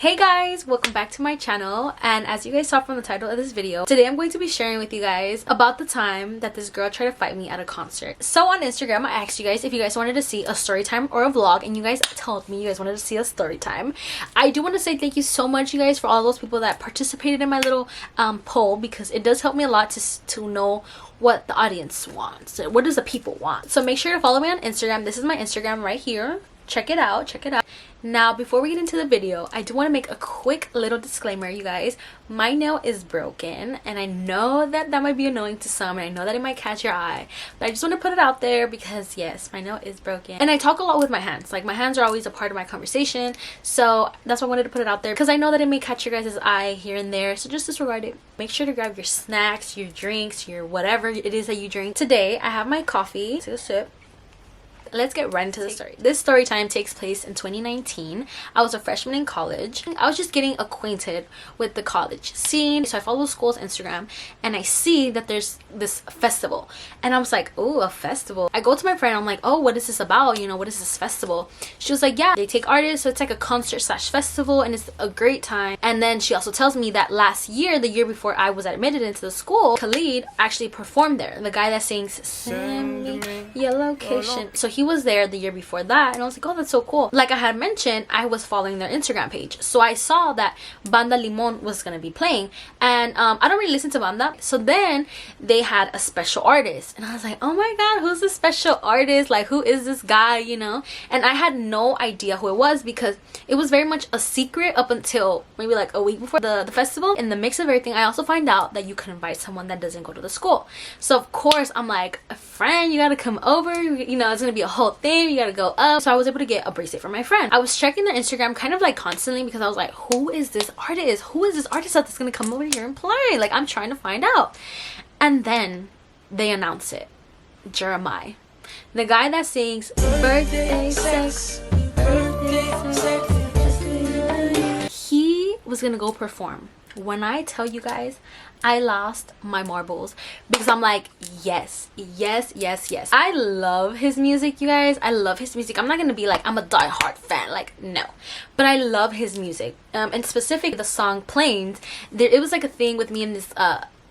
Hey guys, welcome back to my channel. And as you guys saw from the title of this video, today I'm going to be sharing with you guys about the time that this girl tried to fight me at a concert. So on Instagram I asked you guys if you guys wanted to see a story time or a vlog, and you guys told me you guys wanted to see a story time. I do want to say thank you so much, you guys, for all those people that participated in my little poll, because it does help me a lot to know what the audience wants. What does the people want? So make sure to follow me on Instagram. This is my Instagram right here. Check it out. Now before we get into the video, I do want to make a quick little disclaimer, you guys. My nail is broken, and I know that might be annoying to some, and I know that it might catch your eye, but I just want to put it out there because yes, my nail is broken. And I talk a lot with my hands. Like, my hands are always a part of my conversation, so that's why I wanted to put it out there, because I know that it may catch your guys' eye here and there, so just disregard it. Make sure to grab your snacks, your drinks, your whatever it is that you drink. Today I have my coffee. Take a sip. Let's get right into the story. This story time takes place in 2019. I was a freshman in college. I was just getting acquainted with the college scene. So I follow the school's Instagram and I see that there's this festival. And I was like, oh, a festival. I go to my friend. I'm like, oh, what is this about? You know, what is this festival? She was like, yeah, they take artists. So it's like a concert slash festival and it's a great time. And then she also tells me that last year, the year before I was admitted into the school, Khalid actually performed there. The guy that sings Send Me Your Location. So he was there the year before that, and I was like, oh, that's so cool. Like I had mentioned, I was following their Instagram page, so I saw that Banda Limon was gonna be playing, and I don't really listen to banda, so then they had a special artist, and I was like, oh my god, who's the special artist? Like, who is this guy, you know? And I had no idea who it was because it was very much a secret up until maybe like a week before the festival. In the mix of everything, I also find out that you can invite someone that doesn't go to the school, so of course I'm like, a friend, you gotta come over, you know, it's gonna be a whole thing, you gotta go up. So I was able to get a bracelet from my friend. I was checking their Instagram kind of like constantly because I was like, who is this artist? Who is this artist that's gonna come over here and play? Like, I'm trying to find out. And then they announce it. Jeremiah, the guy that sings Birthday Sex, he was gonna go perform. When I tell you guys, I lost my marbles because I'm like, yes. I love his music, you guys. I love his music. I'm not gonna be like, I'm a diehard fan, like, no, but I love his music. And specifically the song Planes. It was like a thing with me and this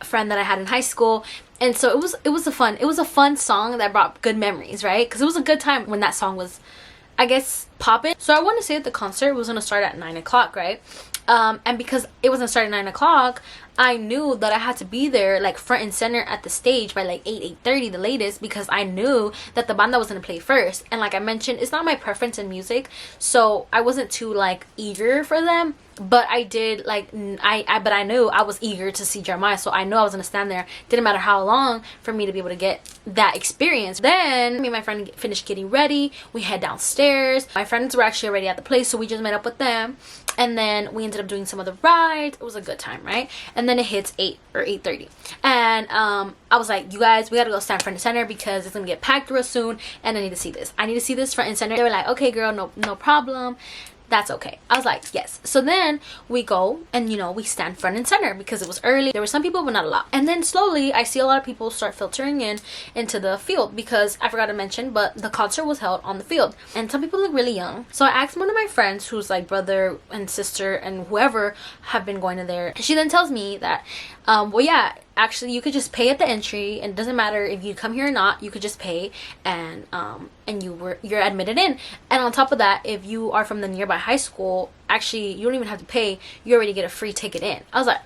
friend that I had in high school, and so it was a fun song that brought good memories, right? Because it was a good time when that song was, I guess, popping. So I want to say that the concert was gonna start at 9 o'clock, right? And because it was gonna start at 9 o'clock, I knew that I had to be there like front and center at the stage by like 8:30 the latest, because I knew that the banda was gonna play first. And like I mentioned, it's not my preference in music, so I wasn't too like eager for them, but I did like but I knew I was eager to see Jeremiah, so I knew I was gonna stand there. Didn't matter how long for me to be able to get that experience. Then me and my friend finished getting ready. We head downstairs. My friends were actually already at the place, so we just met up with them, and then we ended up doing some of the rides. It was a good time, right? And then it hits 8 or 8:30, and I was like, you guys, we gotta go stand front and center because it's gonna get packed real soon, and I need to see this front and center. They were like, okay girl, no problem, that's okay. I was like, yes. So then we go and, you know, we stand front and center because it was early. There were some people, but not a lot. And then slowly I see a lot of people start filtering into the field, because I forgot to mention, but the concert was held on the field, and some people look really young. So I asked one of my friends who's like brother and sister and whoever have been going to there. She then tells me that well, yeah, actually you could just pay at the entry, and it doesn't matter if you come here or not, you could just pay, and you're admitted in. And on top of that, if you are from the nearby high school, actually you don't even have to pay, you already get a free ticket in. I was like,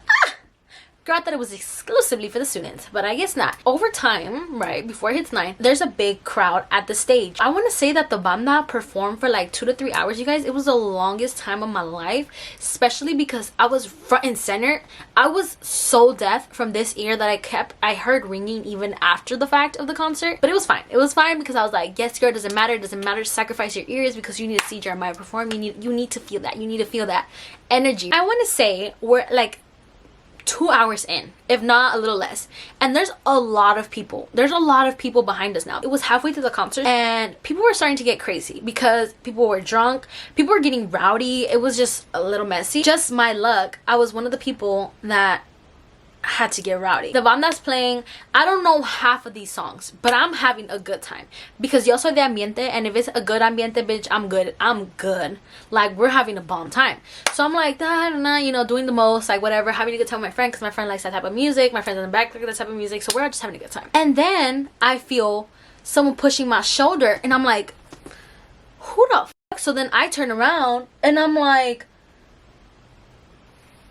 girl, I thought it was exclusively for the students, but I guess not. Over time, right before it hits 9, there's a big crowd at the stage. I want to say that the banda performed for like 2 to 3 hours, you guys. It was the longest time of my life, especially because I was front and center. I was so deaf from this ear that I heard ringing even after the fact of the concert, but it was fine. It was fine because I was like, yes girl, doesn't matter to sacrifice your ears because you need to see Jeremiah perform. You need to feel that. You need to feel that energy. I want to say we're like 2 hours in, if not a little less, and there's a lot of people behind us now. It was halfway through the concert and people were starting to get crazy because people were drunk, people were getting rowdy. It was just a little messy. Just my luck, I was one of the people that had to get rowdy. The banda's playing. I don't know half of these songs, but I'm having a good time because yo soy de ambiente, and if it's a good ambiente, bitch, I'm good. I'm good. Like, we're having a bomb time. So I'm like, you know, doing the most, like whatever, having a good time with my friend because my friend likes that type of music. My friends in the back like that type of music, so we're just having a good time. And then I feel someone pushing my shoulder, and I'm like, who the fuck? So then I turn around, and I'm like,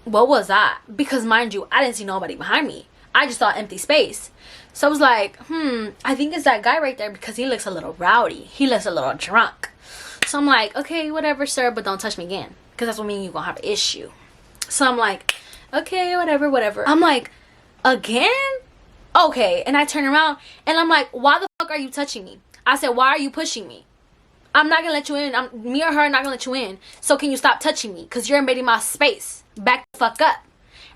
what was that? Because mind you, I didn't see nobody behind me. I just saw empty space. So I was like, I think it's that guy right there because he looks a little rowdy. He looks a little drunk. So I'm like, okay, whatever, sir, but don't touch me again, because that's what means you're gonna have an issue. So I'm like, okay, whatever. I'm like, again? Okay. And I turn around and I'm like, why the fuck are you touching me? I said, why are you pushing me? I'm not gonna let you in. Me or her are not gonna let you in. So can you stop touching me? Because you're invading my space. Back the fuck up.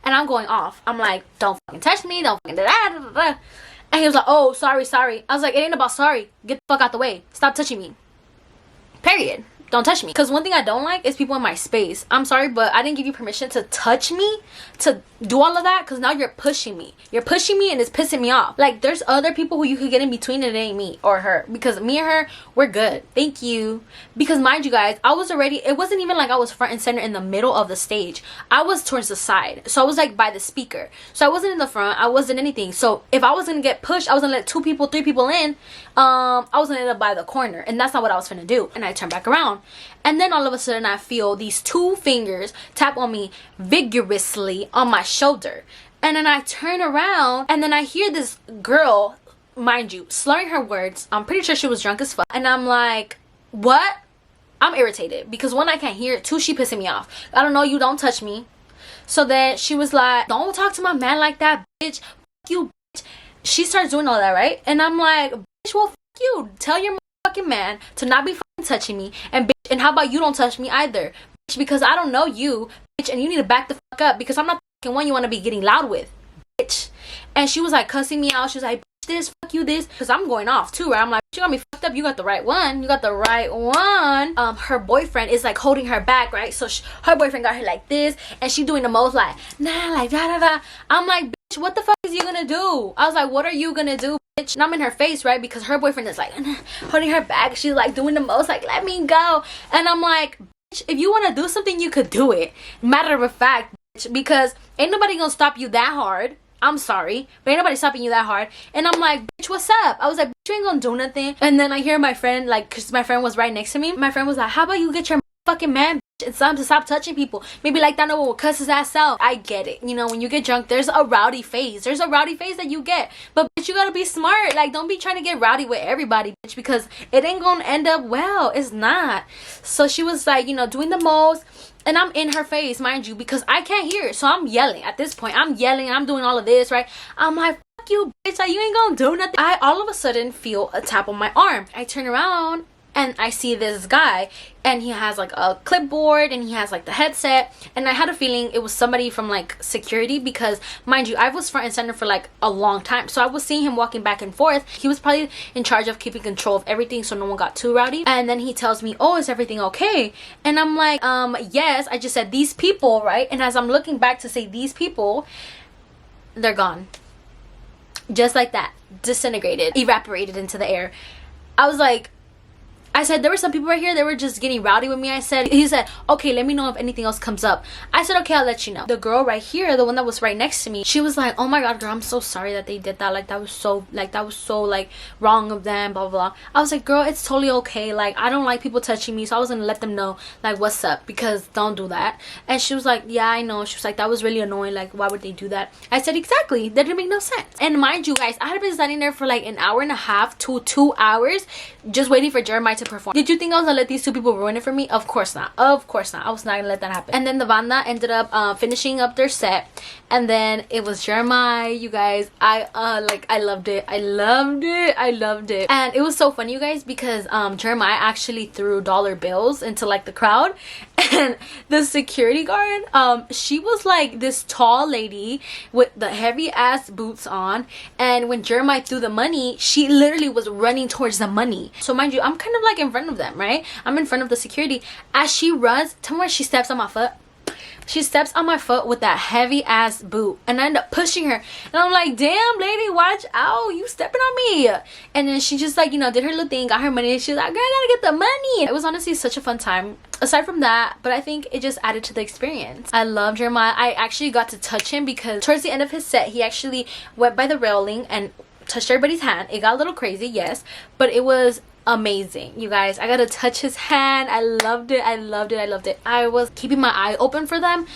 And I'm going off. I'm like, don't fucking touch me. Don't fucking da. And he was like, oh, sorry. I was like, it ain't about sorry. Get the fuck out the way. Stop touching me. Period. Don't touch me. Because one thing I don't like is people in my space. I'm sorry, but I didn't give you permission to touch me, to do all of that, because now you're pushing me. You're pushing me and it's pissing me off. Like, there's other people who you could get in between, and it ain't me or her. Because me and her, we're good. Thank you. Because mind you guys, I was already, it wasn't even like I was front and center in the middle of the stage. I was towards the side. So I was like by the speaker. So I wasn't in the front. I wasn't anything. So if I was going to get pushed, I was going to let 2 people, 3 people in. I was going to end up by the corner. And that's not what I was finna do. And I turned back around. And then all of a sudden I feel these 2 fingers tap on me vigorously on my shoulder. And then I turn around and then I hear this girl, mind you, slurring her words. I'm pretty sure she was drunk as fuck. And I'm like, what? I'm irritated because 1, I can't hear it. 2, she pissing me off. I don't know you, don't touch me. So then she was like, don't talk to my man like that, bitch. Fuck you, bitch. She starts doing all that, right? And I'm like, bitch, well, fuck you. Tell your fucking man to not be fucking touching me. And bitch, and how about you don't touch me either, bitch, because I don't know you, bitch, and you need to back the fuck up because I'm not the fucking one you want to be getting loud with, bitch. And she was like cussing me out. She was like, bitch, this, fuck you, this, because I'm going off too, right? I'm like, you got me fucked up. You got the right one. You got the right one. Her boyfriend is like holding her back, right? So her boyfriend got her like this, and she doing the most like, nah, like da da da. I'm like, bitch, what the fuck is you gonna do? I was like, what are you gonna do, bitch? And I'm in her face, right? Because her boyfriend is like holding her back. She's like doing the most, like, let me go. And I'm like, bitch, if you want to do something, you could do it. Matter of fact, bitch, because ain't nobody gonna stop you that hard. I'm sorry, but ain't nobody stopping you that hard. And I'm like, bitch, what's up? I was like, bitch, you ain't gonna do nothing. And then I hear my friend, like, because my friend was right next to me. My friend was like, how about you get your fucking man, bitch, and time to stop touching people? Maybe like that no one will cuss his ass out. I get it. You know, when you get drunk, there's a rowdy phase. There's a rowdy phase that you get. But bitch, you gotta be smart. Like, don't be trying to get rowdy with everybody, bitch, because it ain't gonna end up well. It's not. So she was like, you know, doing the most. And I'm in her face, mind you, because I can't hear it. So I'm yelling. At this point, I'm yelling. I'm doing all of this, right? I'm like, fuck you, bitch. Like, you ain't gonna do nothing. I all of a sudden feel a tap on my arm. I turn around and I see this guy, and he has like a clipboard and he has like the headset, and I had a feeling it was somebody from like security because mind you, I was front and center for like a long time, so I was seeing him walking back and forth. He was probably in charge of keeping control of everything so no one got too rowdy. And then he tells me, oh, is everything okay? And I'm like, yes. I just said these people, right? And as I'm looking back to say these people, they're gone, just like that, disintegrated, evaporated into the air. I was like, I said, there were some people right here that were just getting rowdy with me. He said, okay, let me know if anything else comes up. I said, okay, I'll let you know. The girl right here, the one that was right next to me, she was like, oh my god, girl, I'm so sorry that they did that. Like, that was so wrong of them, blah, blah, blah. I was like, girl, it's totally okay. Like, I don't like people touching me, so I was gonna let them know, like, what's up, because don't do that. And she was like, yeah, I know. She was like, that was really annoying. Like, why would they do that? I said, exactly. That didn't make no sense. And mind you, guys, I had been standing there for like an hour and a half to 2 hours just waiting for Jeremiah to perform. Did you think I was gonna let these 2 people ruin it for me? Of course not. Of course not. I was not gonna let that happen. And then the banda ended up finishing up their set, and then it was Jeremiah. You guys, I loved it. I loved it. And it was so funny, you guys, because Jeremiah actually threw dollar bills into like the crowd, and the security guard, she was like this tall lady with the heavy ass boots on, and when Jeremiah threw the money, she literally was running towards the money. So mind you, I'm kind of like in front of them, right? I'm in front of the security. As she runs, tell me where she steps on my foot. She steps on my foot with that heavy ass boot, and I end up pushing her, and I'm like, damn lady, watch out, you stepping on me. And then she just like, you know, did her little thing, got her money, and she was like, girl, I gotta get the money. It was honestly such a fun time aside from that, but I think it just added to the experience. I love Jeremiah. I actually got to touch him because towards the end of his set, he actually went by the railing and touched everybody's hand. It got a little crazy, yes, but it was amazing, you guys. I got to touch his hand. I loved it. I loved it. I loved it. I was keeping my eye open for them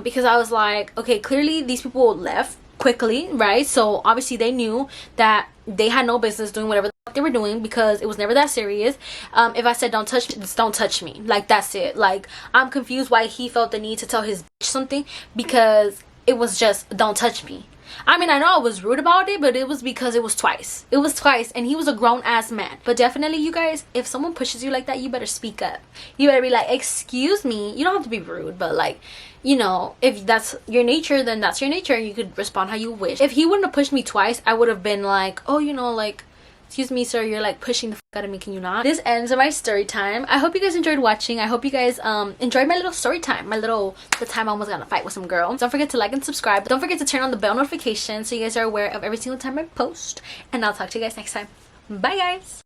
because I was like, okay, clearly these people left quickly, right? So obviously they knew that they had no business doing whatever the fuck they were doing because it was never that serious. If I said don't touch me, just don't touch me. Like, that's it. Like, I'm confused why he felt the need to tell his bitch something, because it was just don't touch me. I mean, I know I was rude about it, but it was because it was twice. It was twice, and he was a grown-ass man. But definitely, you guys, if someone pushes you like that, you better speak up. You better be like, excuse me. You don't have to be rude, but like, you know, if that's your nature, then that's your nature, and you could respond how you wish. If he wouldn't have pushed me twice, I would have been like, oh, you know, like, excuse me, sir, you're like pushing the fuck out of me, can you not? This ends my story time. I hope you guys enjoyed watching. I hope you guys enjoyed my little story time, the time I almost got in a fight with some girl. Don't forget to like and subscribe. Don't forget to turn on the bell notification so you guys are aware of every single time I post, and I'll talk to you guys next time. Bye guys.